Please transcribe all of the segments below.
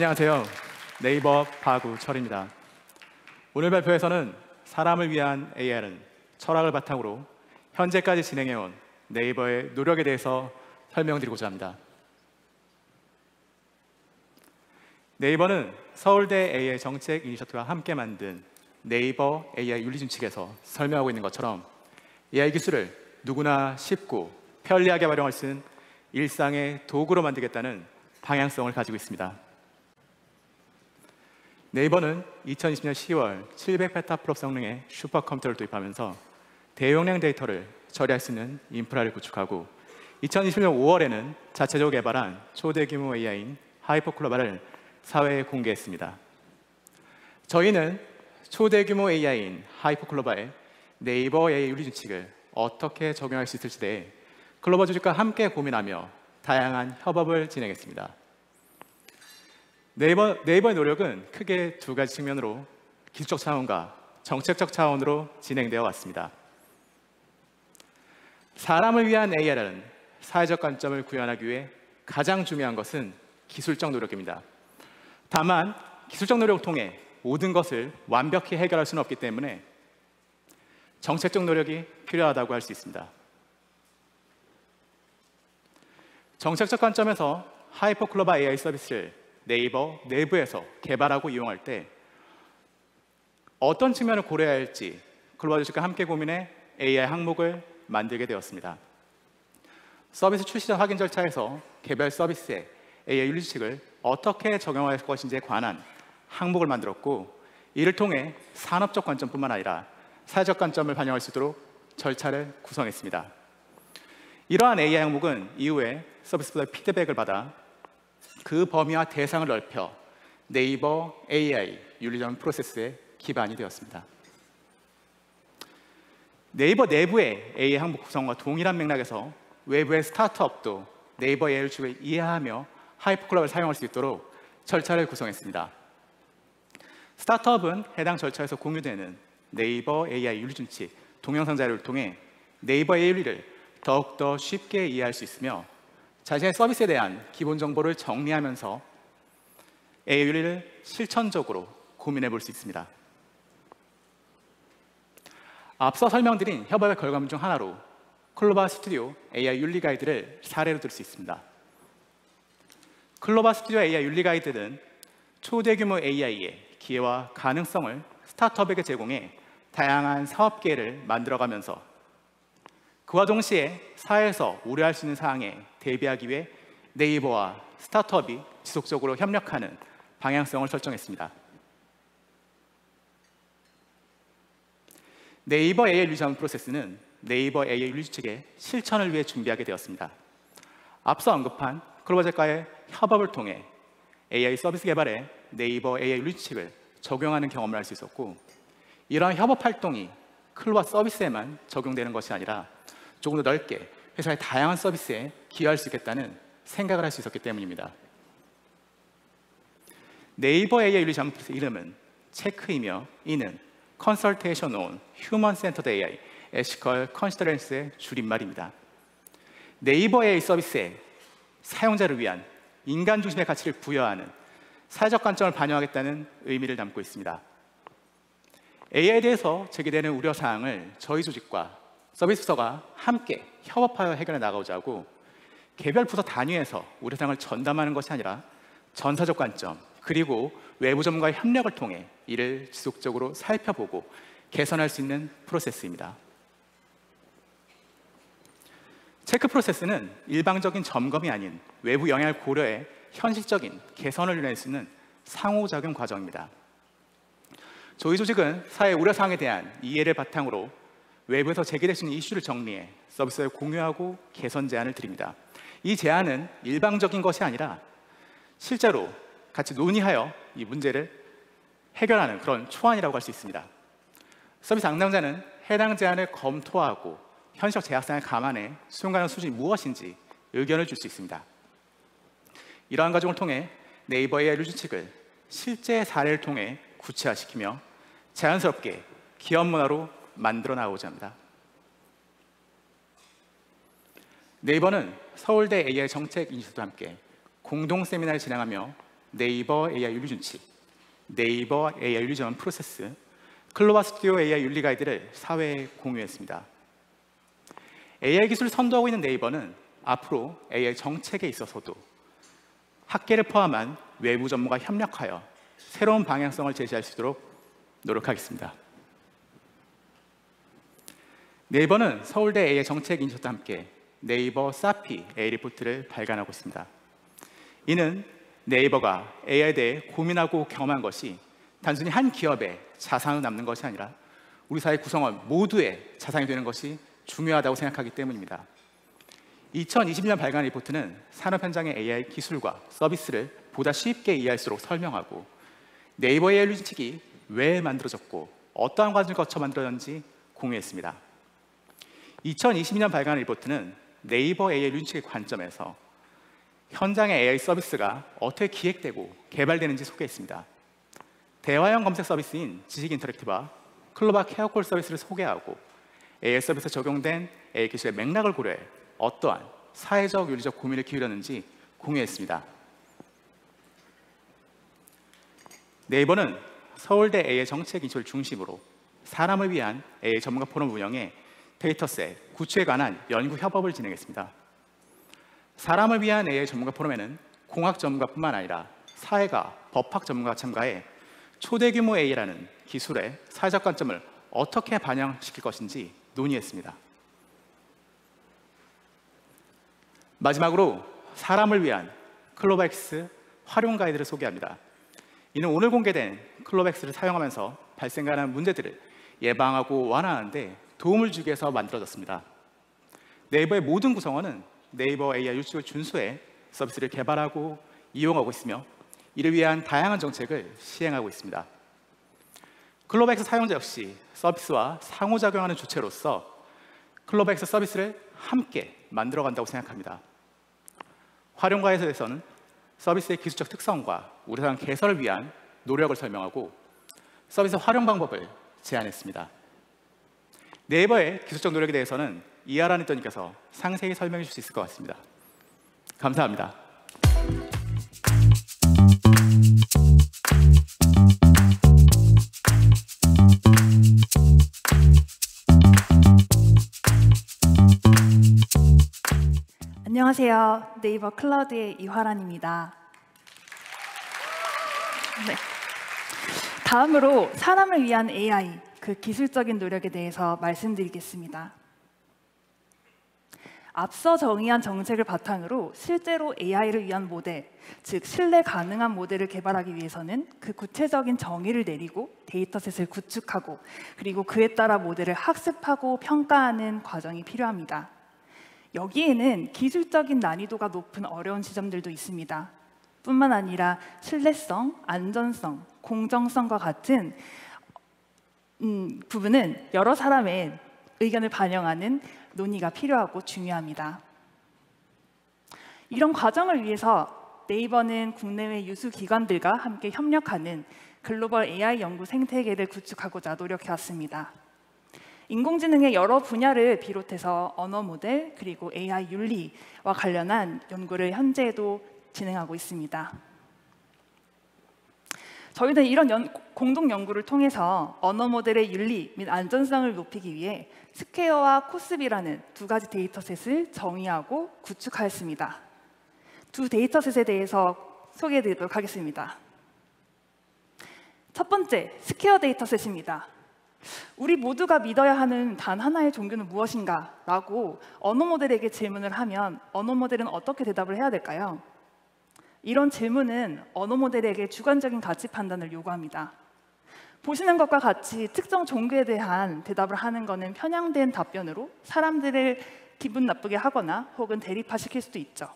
안녕하세요. 네이버 박우철입니다. 오늘 발표에서는 사람을 위한 AI는 철학을 바탕으로 현재까지 진행해온 네이버의 노력에 대해서 설명드리고자 합니다. 네이버는 서울대 AI 정책 이니셔티브와 함께 만든 네이버 AI 윤리준칙에서 설명하고 있는 것처럼 AI 기술을 누구나 쉽고 편리하게 활용할 수 있는 일상의 도구로 만들겠다는 방향성을 가지고 있습니다. 네이버는 2020년 10월 700페타플롭 성능의 슈퍼컴퓨터를 도입하면서 대용량 데이터를 처리할 수 있는 인프라를 구축하고 2020년 5월에는 자체적으로 개발한 초대규모 AI인 하이퍼클로바를 사회에 공개했습니다. 저희는 초대규모 AI인 하이퍼클로바의 네이버 AI 윤리준칙을 어떻게 적용할 수 있을지 대해 클로버 조직과 함께 고민하며 다양한 협업을 진행했습니다. 네이버의 노력은 크게 두 가지 측면으로 기술적 차원과 정책적 차원으로 진행되어 왔습니다. 사람을 위한 AI라는 사회적 관점을 구현하기 위해 가장 중요한 것은 기술적 노력입니다. 다만 기술적 노력을 통해 모든 것을 완벽히 해결할 수는 없기 때문에 정책적 노력이 필요하다고 할 수 있습니다. 정책적 관점에서 하이퍼클로바 AI 서비스를 네이버 내부에서 개발하고 이용할 때 어떤 측면을 고려해야 할지 클로바 조직과 함께 고민해 AI 항목을 만들게 되었습니다. 서비스 출시 전 확인 절차에서 개별 서비스의 AI 윤리규칙을 어떻게 적용할 것인지에 관한 항목을 만들었고, 이를 통해 산업적 관점뿐만 아니라 사회적 관점을 반영할 수 있도록 절차를 구성했습니다. 이러한 AI 항목은 이후에 서비스보다 피드백을 받아 그 범위와 대상을 넓혀 네이버 AI 윤리적 프로세스의 기반이 되었습니다. 네이버 내부의 AI 항목 구성과 동일한 맥락에서 외부의 스타트업도 네이버 AI 윤리를 이해하며 하이퍼클로바를 사용할 수 있도록 절차를 구성했습니다. 스타트업은 해당 절차에서 공유되는 네이버 AI 윤리준칙 동영상 자료를 통해 네이버 AI 윤리를 더욱더 쉽게 이해할 수 있으며 자신의 서비스에 대한 기본 정보를 정리하면서 AI 윤리를 실천적으로 고민해 볼 수 있습니다. 앞서 설명드린 협업의 결과물 중 하나로 클로바 스튜디오 AI 윤리 가이드를 사례로 들 수 있습니다. 클로바 스튜디오 AI 윤리 가이드는 초대규모 AI의 기회와 가능성을 스타트업에게 제공해 다양한 사업 기회를 만들어가면서 그와 동시에 사회에서 우려할 수 있는 사항에 대비하기 위해 네이버와 스타트업이 지속적으로 협력하는 방향성을 설정했습니다. 네이버 AI 윤리 자문 프로세스는 네이버 AI 윤리 규칙의 실천을 위해 준비하게 되었습니다. 앞서 언급한 클로버제과의 협업을 통해 AI 서비스 개발에 네이버 AI 윤리 규칙을 적용하는 경험을 할 수 있었고, 이러한 협업 활동이 클로버 서비스에만 적용되는 것이 아니라 조금 더 넓게 회사의 다양한 서비스에 기여할 수 있겠다는 생각을 할 수 있었기 때문입니다. 네이버 AI 윤리 자문 프로세스 이름은 체크이며 이는 Consultation on Human Centered AI, Ethical Considerans의 줄임말입니다. 네이버 AI 서비스에 사용자를 위한 인간 중심의 가치를 부여하는 사회적 관점을 반영하겠다는 의미를 담고 있습니다. AI에 대해서 제기되는 우려사항을 저희 조직과 서비스 부서가 함께 협업하여 해결해 나가고자 하고, 개별 부서 단위에서 우려사항을 전담하는 것이 아니라 전사적 관점 그리고 외부 전문가의 협력을 통해 이를 지속적으로 살펴보고 개선할 수 있는 프로세스입니다. 체크 프로세스는 일방적인 점검이 아닌 외부 영향을 고려해 현실적인 개선을 이뤄낼 수 있는 상호작용 과정입니다. 저희 조직은 사회 우려사항에 대한 이해를 바탕으로 외부에서 제기될 수 있는 이슈를 정리해 서비스에 공유하고 개선 제안을 드립니다. 이 제안은 일방적인 것이 아니라 실제로 같이 논의하여 이 문제를 해결하는 그런 초안이라고 할 수 있습니다. 서비스 담당자는 해당 제안을 검토하고 현실적 제약상을 감안해 수용 가능 수준이 무엇인지 의견을 줄 수 있습니다. 이러한 과정을 통해 네이버 AI 윤리규칙을 실제 사례를 통해 구체화시키며 자연스럽게 기업 문화로 만들어 나가고자 합니다. 네이버는 서울대 AI 정책 이니셔티브와 함께 공동 세미나를 진행하며 네이버 AI 윤리 준칙, 네이버 AI 윤리 전환 프로세스, 클로바 스튜디오 AI 윤리 가이드를 사회에 공유했습니다. AI 기술을 선도하고 있는 네이버는 앞으로 AI 정책에 있어서도 학계를 포함한 외부 전문가 협력하여 새로운 방향성을 제시할 수 있도록 노력하겠습니다. 네이버는 서울대 AI 정책 인식과 함께 네이버 사피 AI 리포트를 발간하고 있습니다. 이는 네이버가 AI에 대해 고민하고 경험한 것이 단순히 한 기업의 자산으로 남는 것이 아니라 우리 사회 구성원 모두의 자산이 되는 것이 중요하다고 생각하기 때문입니다. 2020년 발간 리포트는 산업 현장의 AI 기술과 서비스를 보다 쉽게 이해할수록 설명하고 네이버 AI 윤칙이 왜 만들어졌고 어떠한 과정을 거쳐 만들어졌는지 공유했습니다. 2022년 발간 리포트는 네이버 AI 윤칙의 관점에서 현장의 AI 서비스가 어떻게 기획되고 개발되는지 소개했습니다. 대화형 검색 서비스인 지식 인터랙티브와 클로바 케어콜 서비스를 소개하고 AI 서비스에 적용된 AI 기술의 맥락을 고려해 어떠한 사회적, 윤리적 고민을 기울였는지 공유했습니다. 네이버는 서울대 AI 정책 인식을 중심으로 사람을 위한 AI 전문가 포럼 운영에 데이터셋, 구축에 관한 연구 협업을 진행했습니다. 사람을 위한 AI 전문가 포럼에는 공학 전문가뿐만 아니라 사회가, 법학 전문가가 참가해 초대 규모 AI라는 기술의 사회적 관점을 어떻게 반영시킬 것인지 논의했습니다. 마지막으로 사람을 위한 클로바엑스 활용 가이드를 소개합니다. 이는 오늘 공개된 클로바엑스를 사용하면서 발생하는 문제들을 예방하고 완화하는 데 도움을 주기 위해서 만들어졌습니다. 네이버의 모든 구성원은 네이버 AI 윤칙을 준수해 서비스를 개발하고 이용하고 있으며 이를 위한 다양한 정책을 시행하고 있습니다. 클로바엑스 사용자 역시 서비스와 상호작용하는 주체로서 클로바엑스 서비스를 함께 만들어간다고 생각합니다. 활용가에서는 서비스의 기술적 특성과 우려사항 개선을 위한 노력을 설명하고 서비스 활용 방법을 제안했습니다. 네이버의 기술적 노력에 대해서는 이하란 리더님께서 상세히 설명해 주실 수 있을 것 같습니다. 감사합니다. 안녕하세요. 네이버 클라우드의 이화란입니다. 네. 다음으로 사람을 위한 AI, 그 기술적인 노력에 대해서 말씀드리겠습니다. 앞서 정의한 정책을 바탕으로 실제로 AI를 위한 모델, 즉 신뢰 가능한 모델을 개발하기 위해서는 그 구체적인 정의를 내리고 데이터셋을 구축하고 그리고 그에 따라 모델을 학습하고 평가하는 과정이 필요합니다. 여기에는 기술적인 난이도가 높은 어려운 지점들도 있습니다. 뿐만 아니라 신뢰성, 안전성, 공정성과 같은 부분은 여러 사람의 의견을 반영하는 논의가 필요하고 중요합니다. 이런 과정을 위해서 네이버는 국내외 유수 기관들과 함께 협력하는 글로벌 AI 연구 생태계를 구축하고자 노력해왔습니다. 인공지능의 여러 분야를 비롯해서 언어 모델 그리고 AI 윤리와 관련한 연구를 현재도 진행하고 있습니다. 저희는 이런 공동 연구를 통해서 언어 모델의 윤리 및 안전성을 높이기 위해 스퀘어와 코스비라는 두 가지 데이터셋을 정의하고 구축하였습니다. 두 데이터셋에 대해서 소개해드리도록 하겠습니다. 첫 번째, 스퀘어 데이터셋입니다. 우리 모두가 믿어야 하는 단 하나의 종교는 무엇인가? 라고 언어 모델에게 질문을 하면 언어 모델은 어떻게 대답을 해야 될까요? 이런 질문은 언어 모델에게 주관적인 가치 판단을 요구합니다. 보시는 것과 같이 특정 종교에 대한 대답을 하는 것은 편향된 답변으로 사람들을 기분 나쁘게 하거나 혹은 대립화시킬 수도 있죠.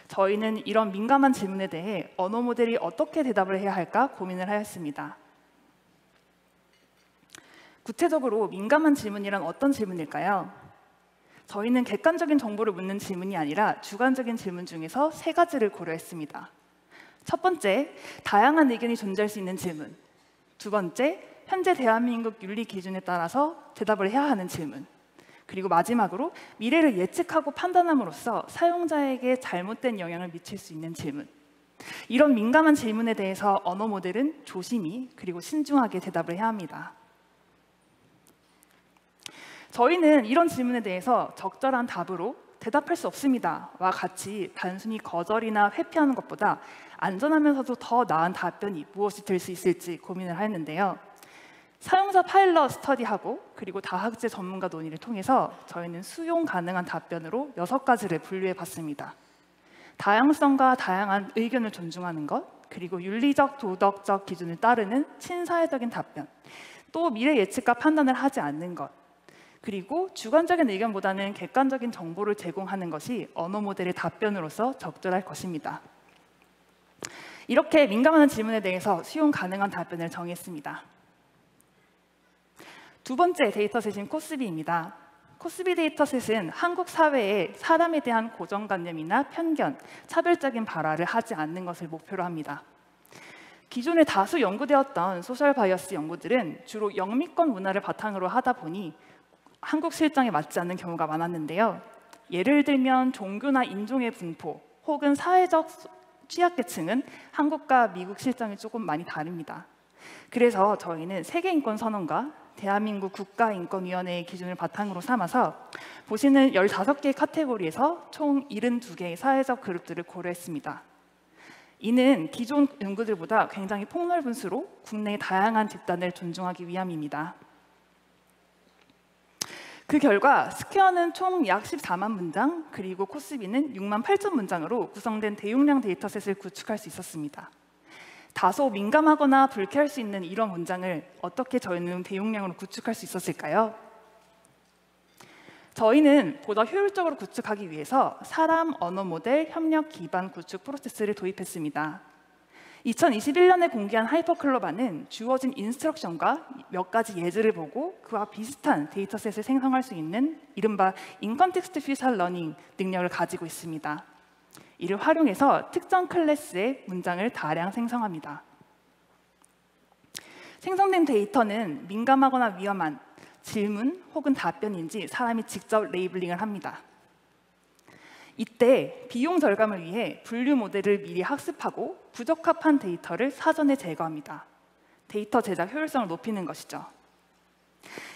저희는 이런 민감한 질문에 대해 언어 모델이 어떻게 대답을 해야 할까 고민을 하였습니다. 구체적으로 민감한 질문이란 어떤 질문일까요? 저희는 객관적인 정보를 묻는 질문이 아니라 주관적인 질문 중에서 세 가지를 고려했습니다. 첫 번째, 다양한 의견이 존재할 수 있는 질문. 두 번째, 현재 대한민국 윤리 기준에 따라서 대답을 해야 하는 질문. 그리고 마지막으로 미래를 예측하고 판단함으로써 사용자에게 잘못된 영향을 미칠 수 있는 질문. 이런 민감한 질문에 대해서 언어 모델은 조심히 그리고 신중하게 대답을 해야 합니다. 저희는 이런 질문에 대해서 적절한 답으로 대답할 수 없습니다와 같이 단순히 거절이나 회피하는 것보다 안전하면서도 더 나은 답변이 무엇이 될 수 있을지 고민을 했는데요. 사용자 파일럿 스터디하고 그리고 다학제 전문가 논의를 통해서 저희는 수용 가능한 답변으로 6가지를 분류해 봤습니다. 다양성과 다양한 의견을 존중하는 것, 그리고 윤리적, 도덕적 기준을 따르는 친사회적인 답변, 또 미래 예측과 판단을 하지 않는 것, 그리고 주관적인 의견보다는 객관적인 정보를 제공하는 것이 언어 모델의 답변으로서 적절할 것입니다. 이렇게 민감한 질문에 대해서 수용 가능한 답변을 정했습니다. 두 번째 데이터셋인 코스비입니다. 코스비 데이터셋은 한국 사회에 사람에 대한 고정관념이나 편견, 차별적인 발화를 하지 않는 것을 목표로 합니다. 기존에 다수 연구되었던 소셜 바이어스 연구들은 주로 영미권 문화를 바탕으로 하다 보니 한국 실정에 맞지 않는 경우가 많았는데요. 예를 들면 종교나 인종의 분포 혹은 사회적 취약계층은 한국과 미국 실정이 조금 많이 다릅니다. 그래서 저희는 세계인권선언과 대한민국 국가인권위원회의 기준을 바탕으로 삼아서 보시는 15개의 카테고리에서 총 72개의 사회적 그룹들을 고려했습니다. 이는 기존 연구들보다 굉장히 폭넓은 수로 국내의 다양한 집단을 존중하기 위함입니다. 그 결과 스퀘어는 총 약 14만 문장, 그리고 코스비는 6만 8천 문장으로 구성된 대용량 데이터셋을 구축할 수 있었습니다. 다소 민감하거나 불쾌할 수 있는 이런 문장을 어떻게 저희는 대용량으로 구축할 수 있었을까요? 저희는 보다 효율적으로 구축하기 위해서 사람 언어 모델 협력 기반 구축 프로세스를 도입했습니다. 2021년에 공개한 하이퍼클로바는 주어진 인스트럭션과 몇 가지 예제를 보고 그와 비슷한 데이터셋을 생성할 수 있는 이른바 인컨텍스트 퓨전 러닝 능력을 가지고 있습니다. 이를 활용해서 특정 클래스의 문장을 다량 생성합니다. 생성된 데이터는 민감하거나 위험한 질문 혹은 답변인지 사람이 직접 레이블링을 합니다. 이때 비용 절감을 위해 분류 모델을 미리 학습하고 부적합한 데이터를 사전에 제거합니다. 데이터 제작 효율성을 높이는 것이죠.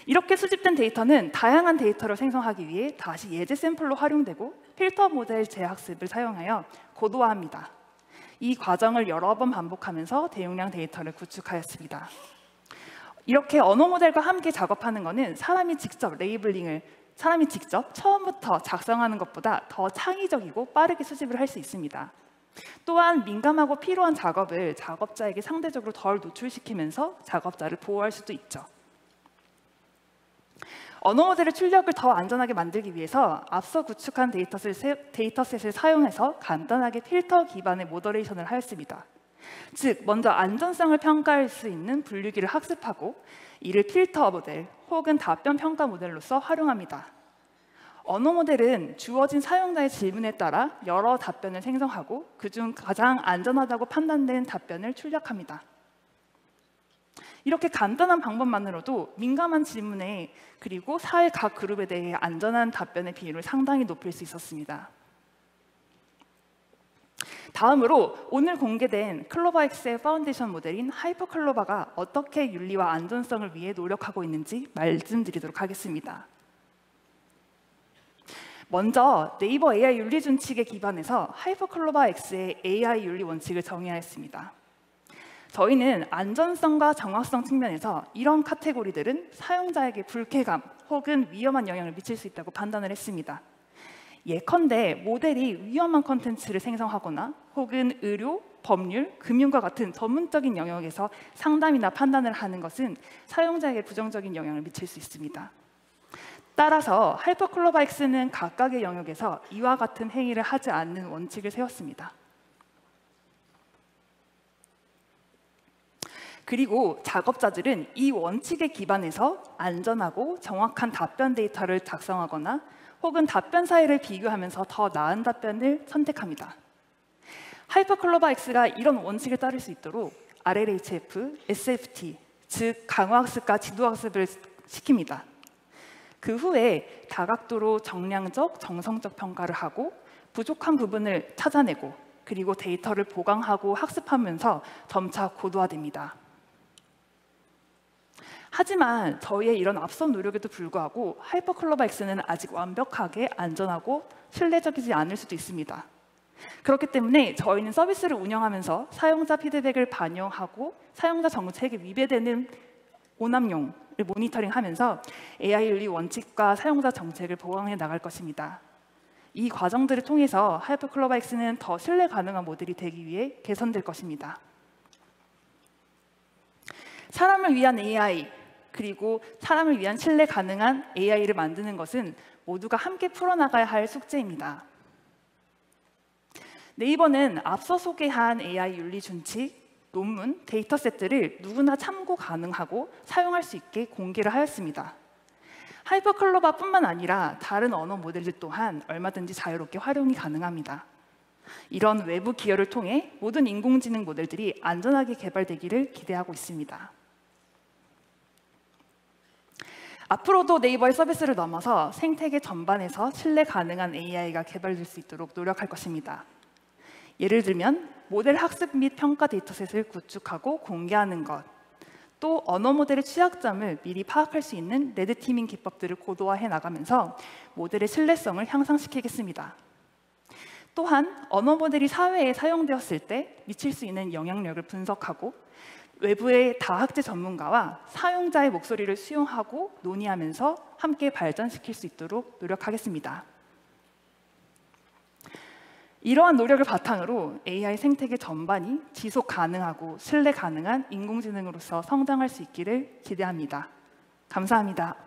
이렇게 수집된 데이터는 다양한 데이터를 생성하기 위해 다시 예제 샘플로 활용되고 필터 모델 재학습을 사용하여 고도화합니다. 이 과정을 여러 번 반복하면서 대용량 데이터를 구축하였습니다. 이렇게 언어 모델과 함께 작업하는 것은 사람이 직접 처음부터 작성하는 것보다 더 창의적이고 빠르게 수집을 할 수 있습니다. 또한 민감하고 필요한 작업을 작업자에게 상대적으로 덜 노출시키면서 작업자를 보호할 수도 있죠. 언어 모델의 출력을 더 안전하게 만들기 위해서 앞서 구축한 데이터셋을 사용해서 간단하게 필터 기반의 모더레이션을 하였습니다. 즉, 먼저 안전성을 평가할 수 있는 분류기를 학습하고 이를 필터 모델 혹은 답변 평가 모델로서 활용합니다. 언어 모델은 주어진 사용자의 질문에 따라 여러 답변을 생성하고 그중 가장 안전하다고 판단된 답변을 출력합니다. 이렇게 간단한 방법만으로도 민감한 질문에 그리고 사회 각 그룹에 대해 안전한 답변의 비율을 상당히 높일 수 있었습니다. 다음으로 오늘 공개된 클로바엑스의 파운데이션 모델인 하이퍼클로바가 어떻게 윤리와 안전성을 위해 노력하고 있는지 말씀드리도록 하겠습니다. 먼저 네이버 AI 윤리 준칙에 기반해서 하이퍼클로바 X의 AI 윤리 원칙을 정의하였습니다. 저희는 안전성과 정확성 측면에서 이런 카테고리들은 사용자에게 불쾌감 혹은 위험한 영향을 미칠 수 있다고 판단을 했습니다. 예컨대 모델이 위험한 컨텐츠를 생성하거나 혹은 의료, 법률, 금융과 같은 전문적인 영역에서 상담이나 판단을 하는 것은 사용자에게 부정적인 영향을 미칠 수 있습니다. 따라서 하이퍼클로바 X는 각각의 영역에서 이와 같은 행위를 하지 않는 원칙을 세웠습니다. 그리고 작업자들은 이 원칙에 기반해서 안전하고 정확한 답변 데이터를 작성하거나 혹은 답변 사이를 비교하면서 더 나은 답변을 선택합니다. 하이퍼클로바 X가 이런 원칙을 따를 수 있도록 RLHF, SFT, 즉 강화학습과 지도학습을 시킵니다. 그 후에 다각도로 정량적, 정성적 평가를 하고 부족한 부분을 찾아내고 그리고 데이터를 보강하고 학습하면서 점차 고도화됩니다. 하지만 저희의 이런 앞선 노력에도 불구하고 하이퍼클로바X는 아직 완벽하게 안전하고 신뢰적이지 않을 수도 있습니다. 그렇기 때문에 저희는 서비스를 운영하면서 사용자 피드백을 반영하고 사용자 정책에 위배되는 오남용을 모니터링하면서 AI 윤리 원칙과 사용자 정책을 보강해 나갈 것입니다. 이 과정들을 통해서 하이퍼클로바X는 더 신뢰 가능한 모델이 되기 위해 개선될 것입니다. 사람을 위한 AI, 그리고 사람을 위한 신뢰 가능한 AI를 만드는 것은 모두가 함께 풀어나가야 할 숙제입니다. 네이버는 앞서 소개한 AI 윤리 준칙, 논문, 데이터셋들을 누구나 참고 가능하고 사용할 수 있게 공개를 하였습니다. 하이퍼클로바뿐만 아니라 다른 언어 모델들 또한 얼마든지 자유롭게 활용이 가능합니다. 이런 외부 기여를 통해 모든 인공지능 모델들이 안전하게 개발되기를 기대하고 있습니다. 앞으로도 네이버의 서비스를 넘어서 생태계 전반에서 신뢰 가능한 AI가 개발될 수 있도록 노력할 것입니다. 예를 들면 모델 학습 및 평가 데이터셋을 구축하고 공개하는 것, 또 언어 모델의 취약점을 미리 파악할 수 있는 레드티밍 기법들을 고도화해 나가면서 모델의 신뢰성을 향상시키겠습니다. 또한 언어 모델이 사회에 사용되었을 때 미칠 수 있는 영향력을 분석하고 외부의 다학제 전문가와 사용자의 목소리를 수용하고 논의하면서 함께 발전시킬 수 있도록 노력하겠습니다. 이러한 노력을 바탕으로 AI 생태계 전반이 지속 가능하고 신뢰 가능한 인공지능으로서 성장할 수 있기를 기대합니다. 감사합니다.